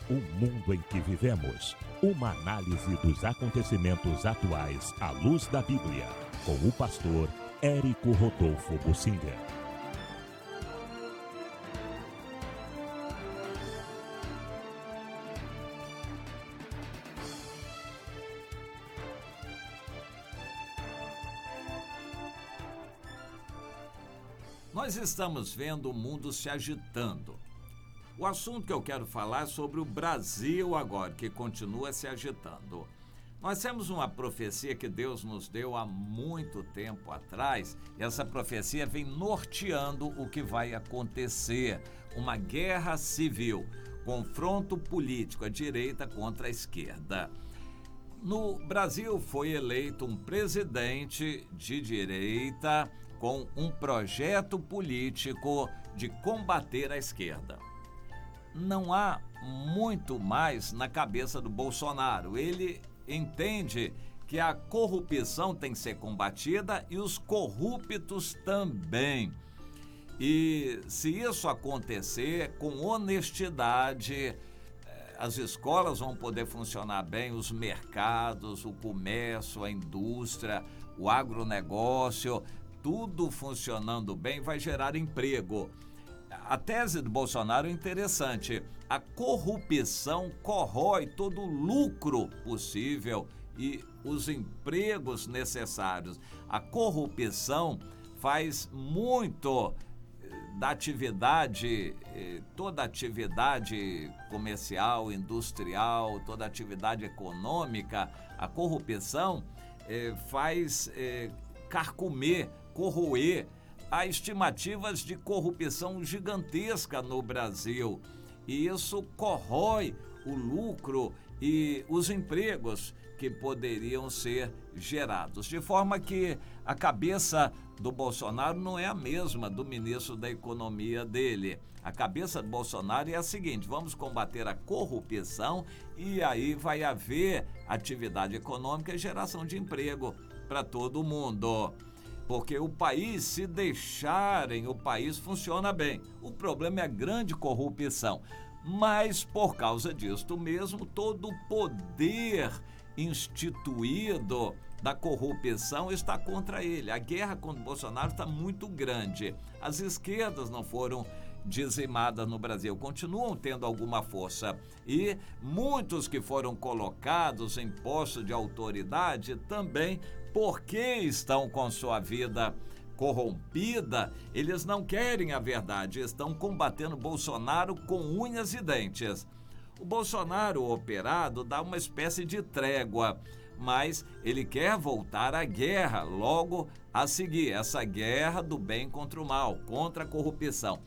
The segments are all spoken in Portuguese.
O mundo em que vivemos. Uma análise dos acontecimentos atuais à luz da Bíblia. Com o pastor Érico Rodolfo Bussinger. Nós estamos vendo o mundo se agitando. O assunto que eu quero falar é sobre o Brasil agora, que continua se agitando. Nós temos uma profecia que Deus nos deu há muito tempo atrás, e essa profecia vem norteando o que vai acontecer. Uma guerra civil, confronto político, a direita contra a esquerda. No Brasil foi eleito um presidente de direita com um projeto político de combater a esquerda. Não há muito mais na cabeça do Bolsonaro. Ele entende que a corrupção tem que ser combatida e os corruptos também. E se isso acontecer com honestidade, as escolas vão poder funcionar bem, os mercados, o comércio, a indústria, o agronegócio, tudo funcionando bem vai gerar emprego. A tese do Bolsonaro é interessante. A corrupção corrói todo o lucro possível e os empregos necessários. A corrupção faz muito da atividade, toda atividade comercial, industrial, toda atividade econômica, a corrupção faz carcomer, corroer. Há estimativas de corrupção gigantesca no Brasil e isso corrói o lucro e os empregos que poderiam ser gerados. De forma que a cabeça do Bolsonaro não é a mesma do ministro da Economia dele. A cabeça do Bolsonaro é a seguinte: vamos combater a corrupção e aí vai haver atividade econômica e geração de emprego para todo mundo. Porque o país, se deixarem, o país funciona bem. O problema é a grande corrupção. Mas, por causa disto mesmo, todo o poder instituído da corrupção está contra ele. A guerra contra o Bolsonaro está muito grande. As esquerdas não foram dizimadas no Brasil, continuam tendo alguma força. E muitos que foram colocados em postos de autoridade também, porque estão com sua vida corrompida, eles não querem a verdade, estão combatendo Bolsonaro com unhas e dentes. O Bolsonaro operado dá uma espécie de trégua, mas ele quer voltar à guerra logo a seguir, essa guerra do bem contra o mal, contra a corrupção.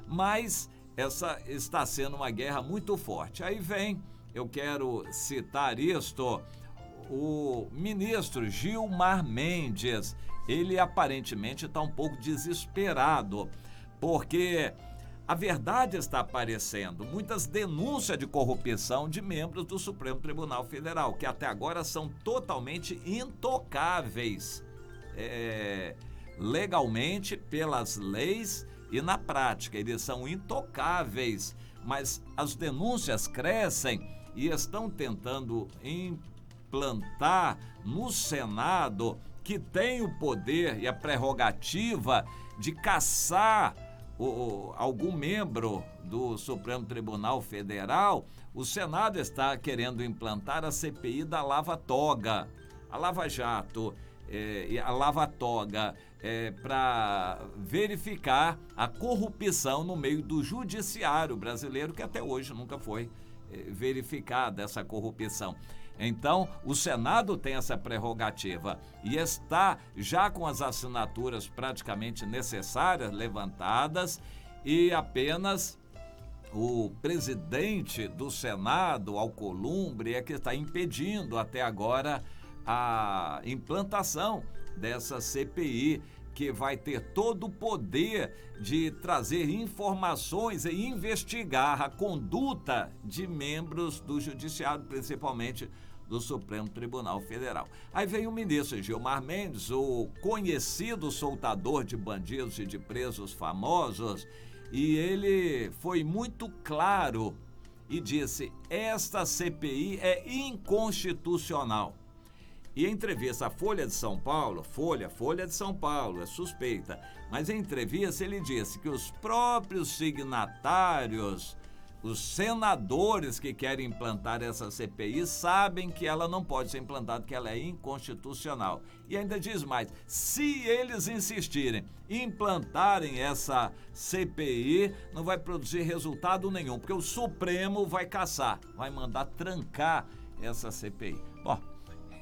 Mas essa está sendo uma guerra muito forte. Aí vem, eu quero citar isto, o ministro Gilmar Mendes. Ele aparentemente está um pouco desesperado, porque a verdade está aparecendo. Muitas denúncias de corrupção de membros do Supremo Tribunal Federal, que até agora são totalmente intocáveis, legalmente, pelas leis e na prática. Eles são intocáveis, mas as denúncias crescem e estão tentando implantar no Senado, que tem o poder e a prerrogativa de caçar algum membro do Supremo Tribunal Federal. O Senado está querendo implantar a CPI da Lava Toga, a Lava Jato, a Lava Toga, para verificar a corrupção no meio do judiciário brasileiro, que até hoje nunca foi verificada essa corrupção. Então, o Senado tem essa prerrogativa e está já com as assinaturas praticamente necessárias levantadas, e apenas o presidente do Senado, Alcolumbre, é que está impedindo até agora a implantação dessa CPI, que vai ter todo o poder de trazer informações e investigar a conduta de membros do Judiciário, principalmente do Supremo Tribunal Federal. Aí vem o ministro Gilmar Mendes, o conhecido soltador de bandidos e de presos famosos, e ele foi muito claro e disse: esta CPI é inconstitucional. E em entrevista à Folha de São Paulo, Folha de São Paulo, é suspeita, mas em entrevista ele disse que os próprios signatários, os senadores que querem implantar essa CPI, sabem que ela não pode ser implantada, que ela é inconstitucional. E ainda diz mais: se eles insistirem em implantarem essa CPI, não vai produzir resultado nenhum, porque o Supremo vai caçar, vai mandar trancar essa CPI. Bom,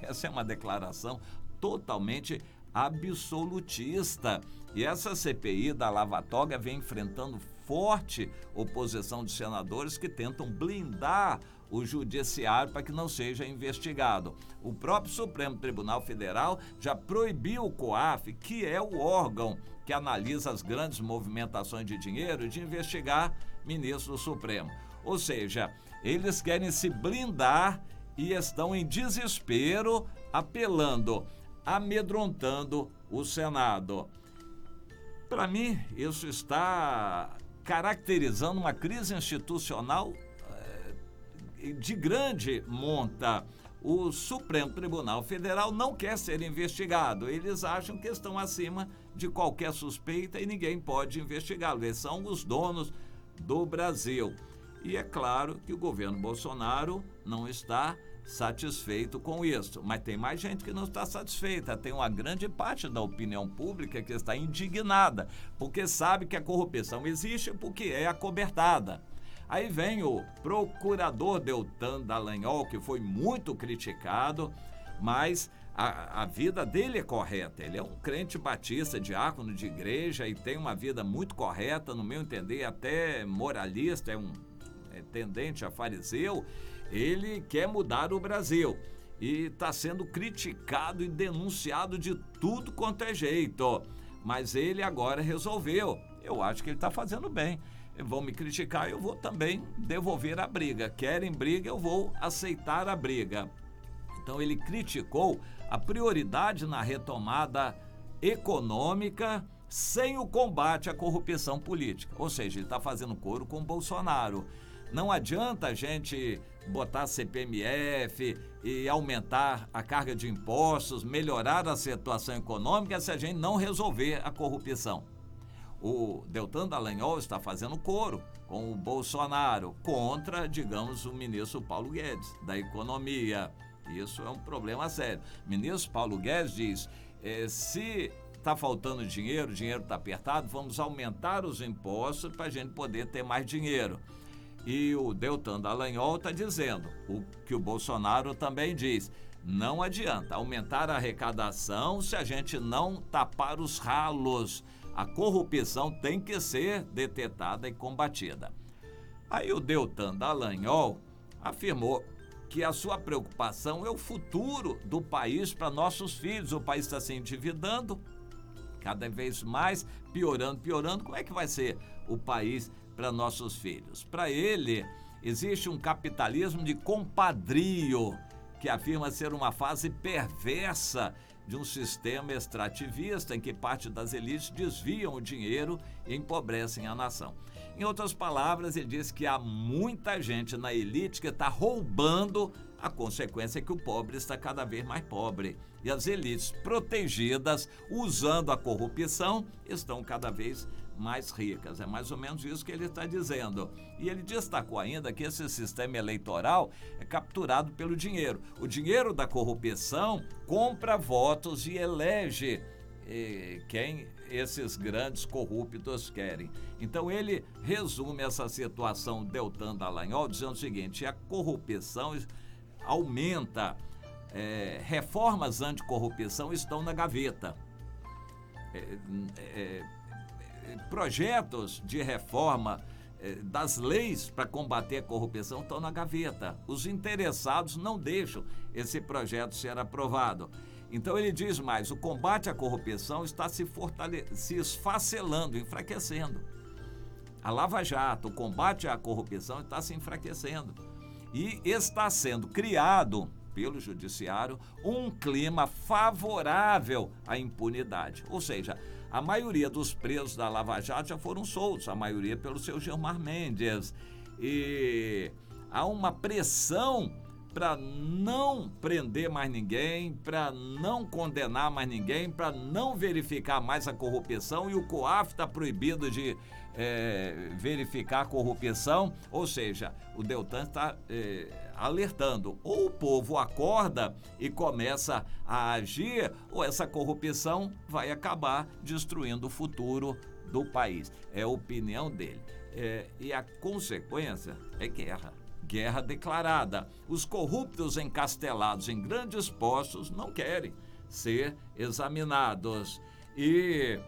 essa é uma declaração totalmente absolutista. E essa CPI da Lava Toga vem enfrentando forte oposição de senadores que tentam blindar o judiciário para que não seja investigado. O próprio Supremo Tribunal Federal já proibiu o COAF, que é o órgão que analisa as grandes movimentações de dinheiro, de investigar ministros do Supremo. Ou seja, eles querem se blindar e estão em desespero, apelando, amedrontando o Senado. Para mim, isso está caracterizando uma crise institucional de grande monta. O Supremo Tribunal Federal não quer ser investigado. Eles acham que estão acima de qualquer suspeita e ninguém pode investigá-lo. Eles são os donos do Brasil. E é claro que o governo Bolsonaro não está satisfeito com isso, mas tem mais gente que não está satisfeita. Tem uma grande parte da opinião pública que está indignada, porque sabe que a corrupção existe porque é acobertada. Aí vem o procurador Deltan Dallagnol, que foi muito criticado, mas a vida dele é correta. Ele é um crente batista, diácono de igreja e tem uma vida muito correta, no meu entender, até moralista, é tendente a fariseu. Ele quer mudar o Brasil e está sendo criticado e denunciado de tudo quanto é jeito. Mas ele agora resolveu. Eu acho que ele está fazendo bem. Vão me criticar, eu vou também devolver a briga. Querem briga, eu vou aceitar a briga. Então ele criticou a prioridade na retomada econômica sem o combate à corrupção política. Ou seja, ele está fazendo coro com Bolsonaro. Não adianta a gente botar CPMF e aumentar a carga de impostos, melhorar a situação econômica se a gente não resolver a corrupção. O Deltan Dallagnol está fazendo coro com o Bolsonaro contra, digamos, o ministro Paulo Guedes, da Economia. Isso é um problema sério. O ministro Paulo Guedes diz, se está faltando dinheiro, o dinheiro está apertado, vamos aumentar os impostos para a gente poder ter mais dinheiro. E o Deltan Dallagnol está dizendo, o que o Bolsonaro também diz, não adianta aumentar a arrecadação se a gente não tapar os ralos. A corrupção tem que ser detetada e combatida. Aí o Deltan Dallagnol afirmou que a sua preocupação é o futuro do país para nossos filhos. O país está se endividando cada vez mais, piorando. Como é que vai ser o país para nossos filhos? Para ele, existe um capitalismo de compadrio, que afirma ser uma fase perversa de um sistema extrativista em que parte das elites desviam o dinheiro e empobrecem a nação. Em outras palavras, ele diz que há muita gente na elite que está roubando. A consequência é que o pobre está cada vez mais pobre. E as elites protegidas, usando a corrupção, estão cada vez mais ricas. É mais ou menos isso que ele está dizendo. E ele destacou ainda que esse sistema eleitoral é capturado pelo dinheiro. O dinheiro da corrupção compra votos e elege quem esses grandes corruptos querem. Então ele resume essa situação, Deltan Dallagnol, dizendo o seguinte: a corrupção aumenta, reformas anticorrupção estão na gaveta. Projetos de reforma das leis para combater a corrupção estão na gaveta. Os interessados não deixam esse projeto ser aprovado. Então ele diz mais, o combate à corrupção está se esfacelando, enfraquecendo. A Lava Jato, o combate à corrupção está se enfraquecendo. E está sendo criado pelo judiciário um clima favorável à impunidade. Ou seja, a maioria dos presos da Lava Jato já foram soltos, a maioria pelo seu Gilmar Mendes. E há uma pressão para não prender mais ninguém, para não condenar mais ninguém, para não verificar mais a corrupção, e o COAF está proibido de verificar a corrupção, ou seja, o Deltan está alertando, ou o povo acorda e começa a agir, ou essa corrupção vai acabar destruindo o futuro do país. É a opinião dele. E a consequência é guerra. Guerra declarada. Os corruptos encastelados em grandes postos não querem ser examinados. E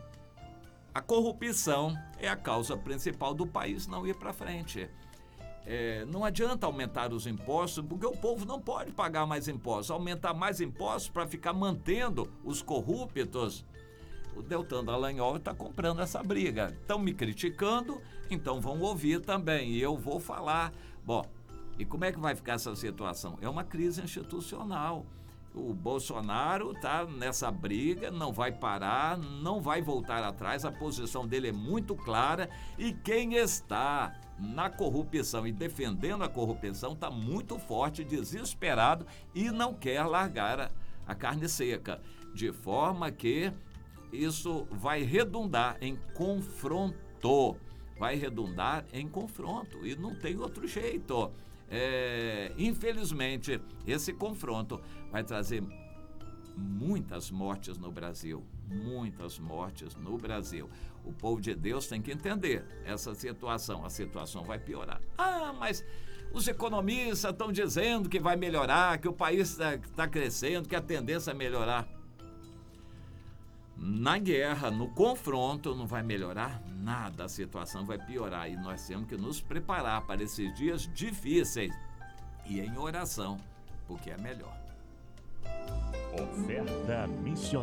a corrupção é a causa principal do país não ir para frente. Não adianta aumentar os impostos, porque o povo não pode pagar mais impostos. Aumentar mais impostos para ficar mantendo os corruptos. O Deltan Dallagnol está comprando essa briga. Estão me criticando, então vão ouvir também. E eu vou falar. Bom, e como é que vai ficar essa situação? É uma crise institucional. O Bolsonaro está nessa briga, não vai parar, não vai voltar atrás. A posição dele é muito clara. E quem está na corrupção e defendendo a corrupção está muito forte, desesperado e não quer largar a carne seca. De forma que isso vai redundar em confronto. Vai redundar em confronto e não tem outro jeito. Infelizmente, esse confronto vai trazer muitas mortes no Brasil. Muitas mortes no Brasil. O povo de Deus tem que entender essa situação. A situação vai piorar. Mas os economistas estão dizendo que vai melhorar, que o país está crescendo, que a tendência é melhorar. Na guerra, no confronto, não vai melhorar nada, a situação vai piorar e nós temos que nos preparar para esses dias difíceis e em oração, porque é melhor. Oferta missionária.